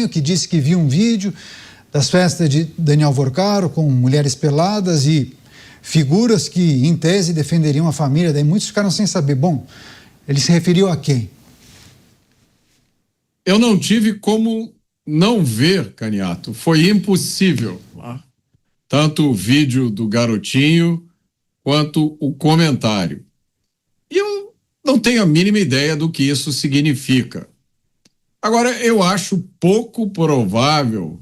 que disse que viu um vídeo das festas de Daniel Vorcaro com mulheres peladas e figuras que, em tese, defenderiam a família. Daí muitos ficaram sem saber. Bom, ele se referiu a quem? Eu não tive como não ver, Caniato. Foi impossível. Tanto o vídeo do garotinho quanto o comentário. E eu não tenho a mínima ideia do que isso significa. Agora, eu acho pouco provável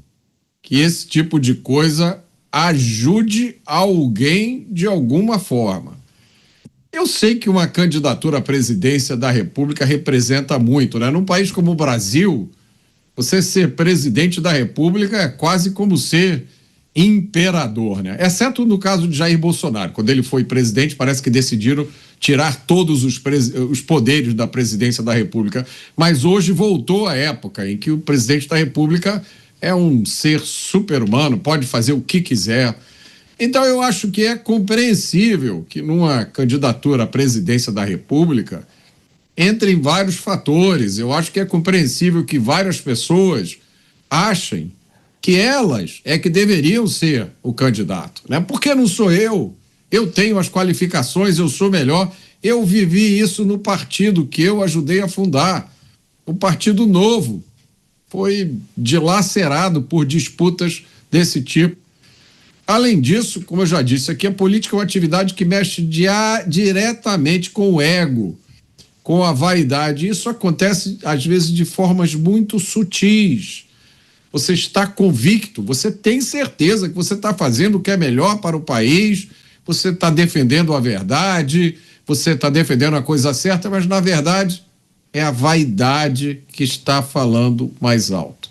que esse tipo de coisa ajude alguém de alguma forma. Eu sei que uma candidatura à presidência da República representa muito, né? Num país como o Brasil, você ser presidente da República é quase como ser imperador, né? Exceto no caso de Jair Bolsonaro. Quando ele foi presidente, parece que decidiram tirar todos os poderes da presidência da República. Mas hoje voltou a época em que o presidente da República é um ser super-humano, pode fazer o que quiser. Então eu acho que é compreensível que numa candidatura à presidência da República entrem vários fatores. Eu acho que é compreensível que várias pessoas achem que elas é que deveriam ser o candidato, né? Porque não sou eu tenho as qualificações, eu sou melhor, eu vivi isso no partido que eu ajudei a fundar, o Partido Novo, foi dilacerado por disputas desse tipo. Além disso, como eu já disse aqui, a política é uma atividade que mexe diretamente com o ego, com a vaidade. Isso acontece, às vezes, de formas muito sutis. Você está convicto, você tem certeza que você está fazendo o que é melhor para o país, você está defendendo a verdade, você está defendendo a coisa certa, mas, na verdade, é a vaidade que está falando mais alto.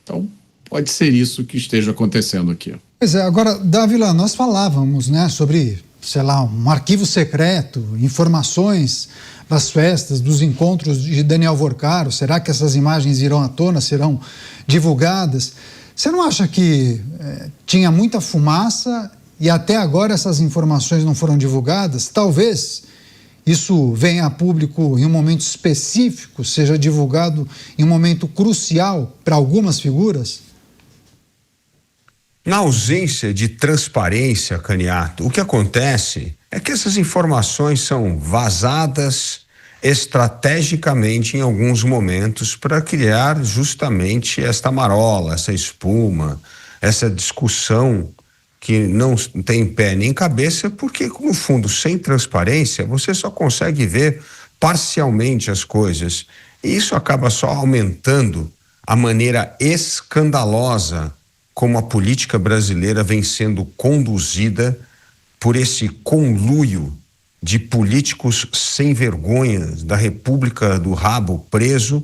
Então, pode ser isso que esteja acontecendo aqui. Pois é, agora, Dávila, nós falávamos, né, sobre, sei lá, um arquivo secreto, informações das festas, dos encontros de Daniel Vorcaro. Será que essas imagens irão à tona, serão divulgadas? Você não acha que tinha muita fumaça e até agora essas informações não foram divulgadas? Talvez isso venha a público em um momento específico, seja divulgado em um momento crucial para algumas figuras? Na ausência de transparência, Caniato, o que acontece é que essas informações são vazadas estrategicamente em alguns momentos para criar justamente esta marola, essa espuma, essa discussão que não tem pé nem cabeça, porque, no fundo, sem transparência, você só consegue ver parcialmente as coisas. E isso acaba só aumentando a maneira escandalosa como a política brasileira vem sendo conduzida por esse conluio de políticos sem vergonha da República do Rabo preso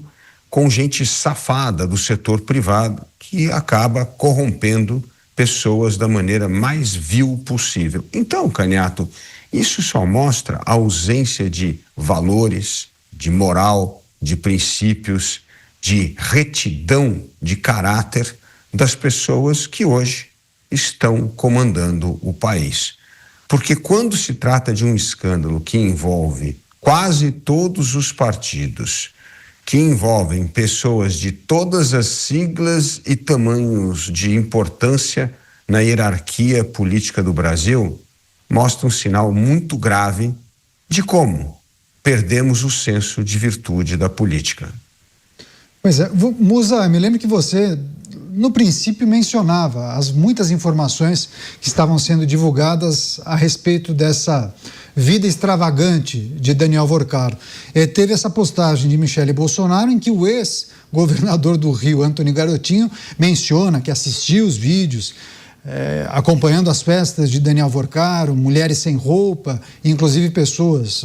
com gente safada do setor privado que acaba corrompendo pessoas da maneira mais vil possível. Então, Caniato, isso só mostra a ausência de valores, de moral, de princípios, de retidão de caráter das pessoas que hoje estão comandando o país. Porque quando se trata de um escândalo que envolve quase todos os partidos, que envolvem pessoas de todas as siglas e tamanhos de importância na hierarquia política do Brasil, mostra um sinal muito grave de como perdemos o senso de virtude da política. Pois é, Musa, me lembro que você, no princípio, mencionava as muitas informações que estavam sendo divulgadas a respeito dessa vida extravagante de Daniel Vorcaro. Teve essa postagem de Michele Bolsonaro em que o ex-governador do Rio, Antônio Garotinho, menciona que assistiu os vídeos acompanhando as festas de Daniel Vorcaro, mulheres sem roupa, inclusive pessoas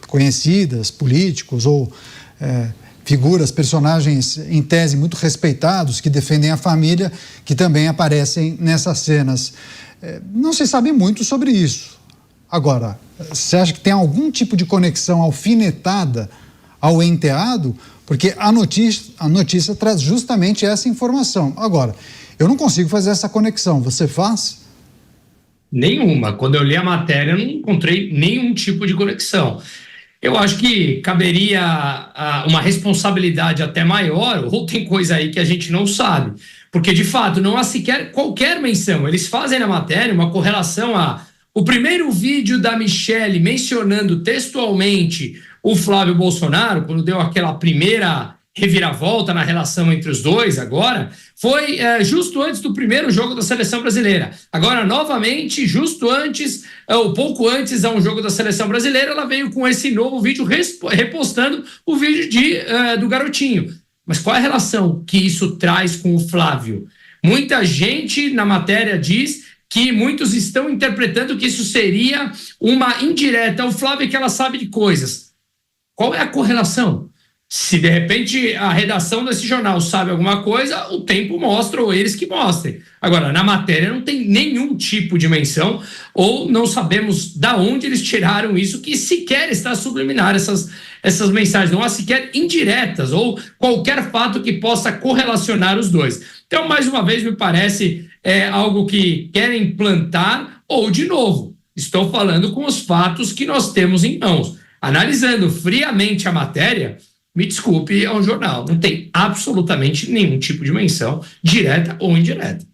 conhecidas, políticos ou figuras, personagens em tese muito respeitados, que defendem a família, que também aparecem nessas cenas. Não se sabe muito sobre isso. Agora, você acha que tem algum tipo de conexão alfinetada ao enteado? Porque a notícia traz justamente essa informação. Agora, eu não consigo fazer essa conexão. Você faz? Nenhuma. Quando eu li a matéria, eu não encontrei nenhum tipo de conexão. eu acho que caberia uma responsabilidade até maior, ou tem coisa aí que a gente não sabe. Porque, de fato, não há sequer qualquer menção. Eles fazem na matéria uma correlação a o primeiro vídeo da Michelle mencionando textualmente o Flávio Bolsonaro, quando deu aquela primeira reviravolta na relação entre os dois agora, foi justo antes do primeiro jogo da seleção brasileira. Agora, novamente, justo antes, ou pouco antes a um jogo da seleção brasileira, ela veio com esse novo vídeo repostando o vídeo do garotinho. Mas qual é a relação que isso traz com o Flávio? Muita gente na matéria diz que muitos estão interpretando que isso seria uma indireta ao Flávio, que ela sabe de coisas. Qual é a correlação? Se de repente a redação desse jornal sabe alguma coisa, o tempo mostra, ou eles que mostrem. Agora, na matéria não tem nenhum tipo de menção, ou não sabemos de onde eles tiraram isso, que sequer está subliminar essas mensagens. Não há sequer indiretas, ou qualquer fato que possa correlacionar os dois. Então, mais uma vez, me parece algo que querem plantar, ou, de novo, estou falando com os fatos que nós temos em mãos. Analisando friamente a matéria, me desculpe, é um jornal. Não tem absolutamente nenhum tipo de menção, direta ou indireta.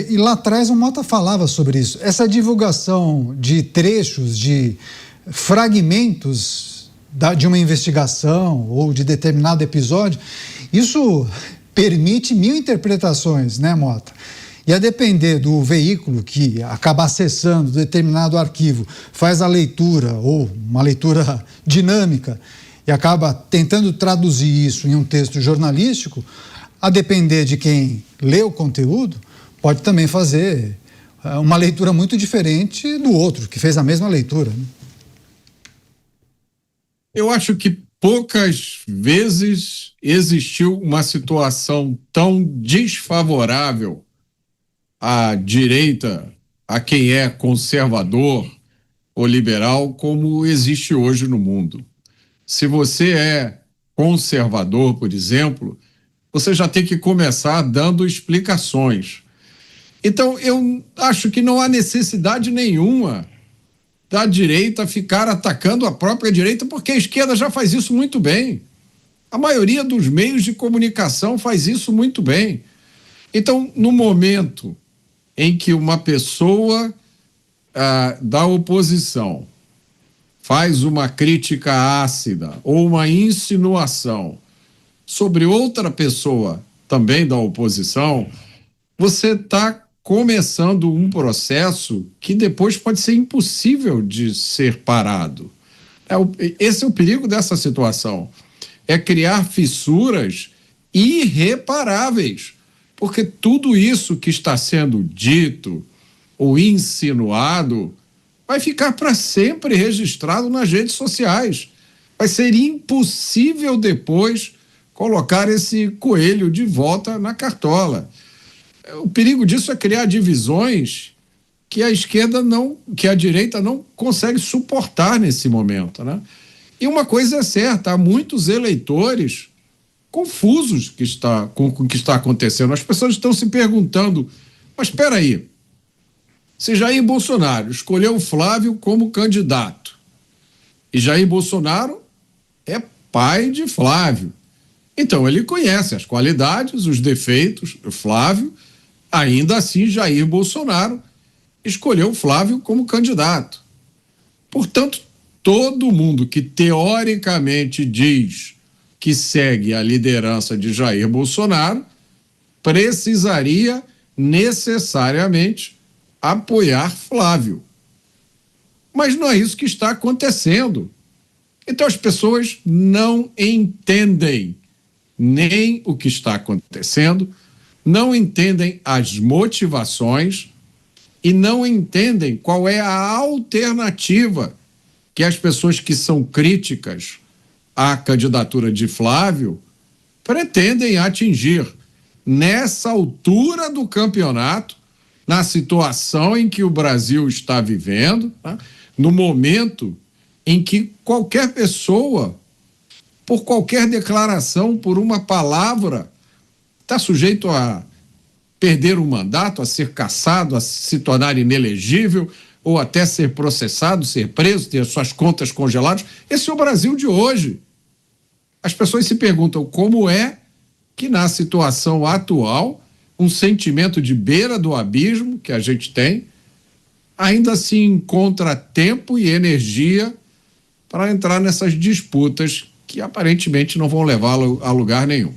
E lá atrás o Mota falava sobre isso. Essa divulgação de trechos, de fragmentos de uma investigação ou de determinado episódio, isso permite 1000 interpretações, né, Mota? E a depender do veículo que acaba acessando determinado arquivo, faz a leitura ou uma leitura dinâmica e acaba tentando traduzir isso em um texto jornalístico, a depender de quem lê o conteúdo, pode também fazer uma leitura muito diferente do outro, que fez a mesma leitura, né? Eu acho que poucas vezes existiu uma situação tão desfavorável à direita, a quem é conservador ou liberal, como existe hoje no mundo. Se você é conservador, por exemplo, você já tem que começar dando explicações. Então, eu acho que não há necessidade nenhuma da direita ficar atacando a própria direita, porque a esquerda já faz isso muito bem. A maioria dos meios de comunicação faz isso muito bem. Então, no momento em que uma pessoa da oposição faz uma crítica ácida ou uma insinuação sobre outra pessoa também da oposição, você está começando um processo que depois pode ser impossível de ser parado. Esse é o perigo dessa situação, é criar fissuras irreparáveis, porque tudo isso que está sendo dito ou insinuado vai ficar para sempre registrado nas redes sociais. Vai ser impossível depois colocar esse coelho de volta na cartola. O perigo disso é criar divisões que que a direita não consegue suportar nesse momento, né? E uma coisa é certa, há muitos eleitores confusos com o que está acontecendo. As pessoas estão se perguntando, mas espera aí, se Jair Bolsonaro escolheu o Flávio como candidato e Jair Bolsonaro é pai de Flávio, então ele conhece as qualidades, os defeitos do Flávio, ainda assim Jair Bolsonaro escolheu o Flávio como candidato. Portanto, todo mundo que teoricamente diz que segue a liderança de Jair Bolsonaro precisaria necessariamente apoiar Flávio. Mas não é isso que está acontecendo. Então as pessoas não entendem nem o que está acontecendo, não entendem as motivações e não entendem qual é a alternativa que as pessoas que são críticas à candidatura de Flávio pretendem atingir nessa altura do campeonato, na situação em que o Brasil está vivendo, tá? No momento em que qualquer pessoa, por qualquer declaração, por uma palavra, está sujeito a perder o mandato, a ser cassado, a se tornar inelegível, ou até ser processado, ser preso, ter suas contas congeladas. Esse é o Brasil de hoje. As pessoas se perguntam como é que, na situação atual, um sentimento de beira do abismo que a gente tem, ainda se encontra tempo e energia para entrar nessas disputas que aparentemente não vão levá-lo a lugar nenhum.